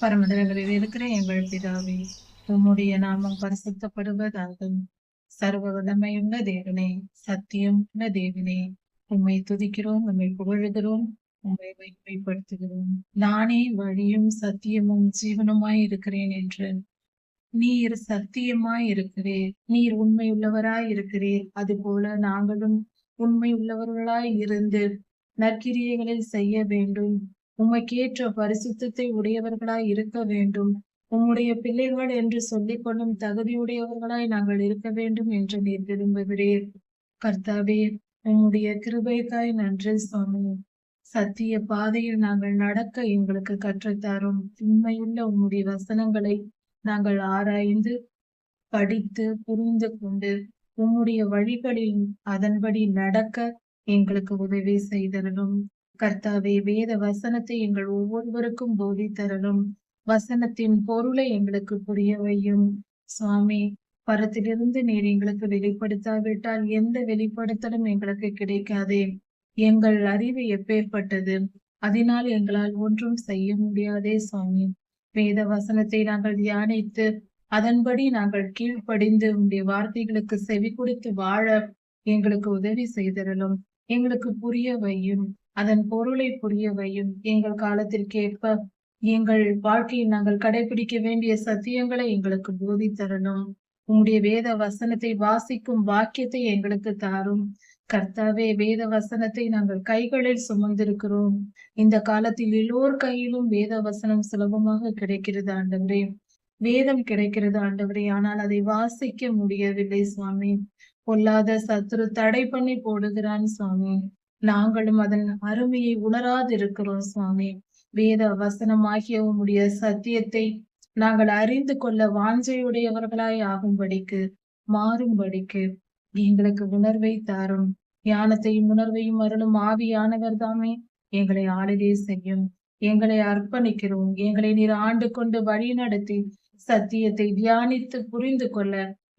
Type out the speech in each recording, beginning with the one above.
பரமதலைவரில் இருக்கிற எங்கள் பிதாவே, உம்முடைய நாமம் பரிசுத்தப்படுவதாக. சர்வ வல்லமையுள்ள தேவனே, சத்தியம் உள்ள தேவனே, உம்மை துதிக்கிறோம், உம்மை புகழுகிறோம், உம்மை மைமைப்படுத்துகிறோம். நானே வழியும் சத்தியமும் ஜீவனுமாய் இருக்கிறேன் என்று நீர் சத்தியமாய் இருக்கிறீர், நீர் உண்மை உள்ளவராய் இருக்கிறீர். அதுபோல நாங்களும் உண்மை உள்ளவர்களாய் இருந்து நற்கிரியைகளை செய்ய வேண்டும். உமக்கேற்ற பரிசுத்தத்தை உடையவர்களாய் இருக்க வேண்டும். உம்முடைய பிள்ளைகள் என்று சொல்லிக் கொள்ளும் தகுதியுடையவர்களாய் நாங்கள் இருக்க வேண்டும் என்று நீர் விரும்புகிறீர். கர்த்தாவே, உம்முடைய கிருபைக்காய் நன்றி சுவாமி. சத்திய பாதையில் நாங்கள் நடக்க எங்களுக்கு கற்றுத்தாரும். உண்மையுள்ள உம்முடைய வசனங்களை நாங்கள் ஆராய்ந்து படித்து புரிந்து கொண்டு உம்முடைய வழிகளில் அதன்படி நடக்க எங்களுக்கு உதவி செய்தரலும். கர்த்தாவே, வேத வசனத்தை எங்கள் ஒவ்வொருவருக்கும் போதித்தரலும். வசனத்தின் பொருளை எங்களுக்கு புரிய வையும். சுவாமி, பரத்திலிருந்து நீர் எங்களுக்கு வெளிப்படுத்தாவிட்டால் எந்த வெளிப்படுத்தலும் எங்களுக்கு கிடைக்காதே. எங்கள் அறிவு எப்பேற்பட்டது, அதனால் எங்களால் ஒன்றும் செய்ய முடியாதே சுவாமி. வேத வசனத்தை நாங்கள் தியானித்து அதன்படி நாங்கள் கீழ்ப்படிந்து உம்முடைய வார்த்தைகளுக்கு செவி கொடுத்து வாழ எங்களுக்கு உதவி செய்தரலும். எங்களுக்கு புரிய வையும், அதன் பொருளை புரிய வையும். எங்கள் காலத்திற்கேற்ப எங்கள் வாழ்க்கையில் நாங்கள் கடைபிடிக்க வேண்டிய சத்தியங்களை எங்களுக்கு போதித்தரணும். உம்முடைய வேத வசனத்தை வாசிக்கும் வாக்கியத்தை எங்களுக்கு தாரும். கர்த்தாவே, வேத வசனத்தை நாங்கள் கைகளில் சுமந்திருக்கிறோம். இந்த காலத்தில் எல்லோர் கையிலும் வேத வசனம் சுலபமாக கிடைக்கிறது ஆண்டவரே. வேதம் கிடைக்கிறது ஆண்டவரே, ஆனால் அதை வாசிக்க முடியவில்லை சுவாமி. பொல்லாத சத்துரு தடை பண்ணி போடுகிறான் சுவாமி. நாங்களும் அதன் அருமையை உணராதிருக்கிறோம் சுவாமி. வேத வசனமாகிய உம்முடைய சத்தியத்தை நாங்கள் அறிந்து கொள்ள வாஞ்சையுடையவர்களாய் ஆகும்படிக்கு மாறும்படிக்கு எங்களுக்கு உணர்வை தாரும். ஞானத்தையும் உணர்வையும் அருளும் ஆவியானவர் தாமே எங்களை ஆளுகை செய்யும். எங்களை அர்ப்பணிக்கிறோம். எங்களை நீர் ஆண்டு கொண்டு வழி நடத்தி சத்தியத்தை தியானித்து புரிந்து கொள்ள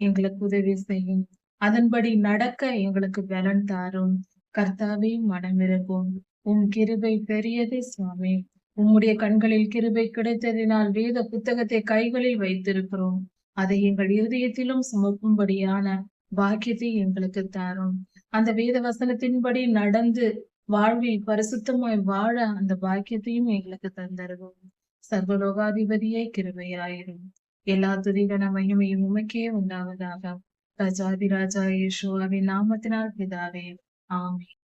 எங்களுக்கு உதவி செய்யும். அதன்படி நடக்க எங்களுக்கு பலன் தாரும். கர்த்தாவே, மனமிருக்கும். உம் கிருபை பெரியது சுவாமி. உம்முடைய கண்களில் கிருபை கிடைத்ததினால் வேத புத்தகத்தை கைகளில் வைத்திருக்கிறோம். அதை எங்கள் இருதயத்திலும் சுமக்கும்படியான பாக்கியத்தை எங்களுக்கு தாரும். அந்த வேத வசனத்தின்படி நடந்து வாழ்வில் பரிசுத்தமாய் வாழ அந்த பாக்கியத்தையும் எங்களுக்கு தந்தருவோம். சர்வலோகாதிபதியே, கிருபையாயிரும். எல்லா துதிகன மகிமையும் உமக்கே உண்டாவதாக. ராஜாதி ராஜா இயேசுவின் நாமத்தினால் பிதாவே, ஆமென்.